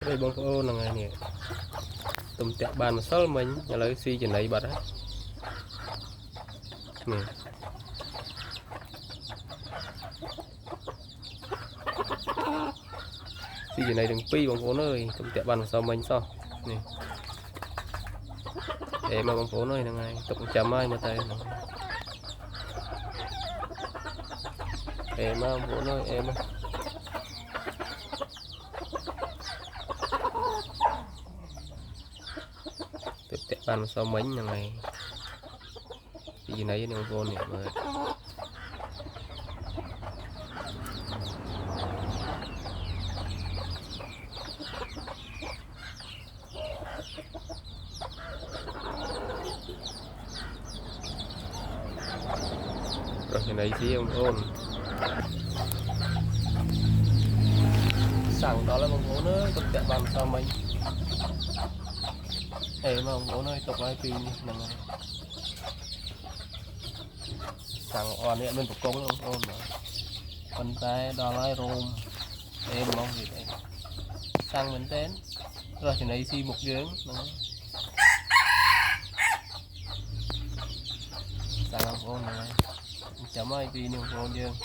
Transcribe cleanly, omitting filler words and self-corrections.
đây bông ô là ngày nè tụm tẹt bàn mà sót mình nhà lấy xi trên này bật á nè xi trên này đừng pi bông phố nơi tụm tẹt bàn mà sau mình sao nè để mà bông phố nơi là ngày tụm chấm ai mà tay em bông phố nơi em tiếp tiếp ăn sau mấy nhà này cái gì nấy nó vô nè mà rồi cái này thì ông ôn sẵn đó là một phố nữa tiếp tiếp ăn sau mấy em mà bố nơi tục ai pin nè sẵn on này bên phục công luôn ôn mà con tay đo lái rôm em mong gì đấy sẵn mình tên rồi thì này xi một giếng sẵn ông ôn này chấm ai pin nhưng ôn dương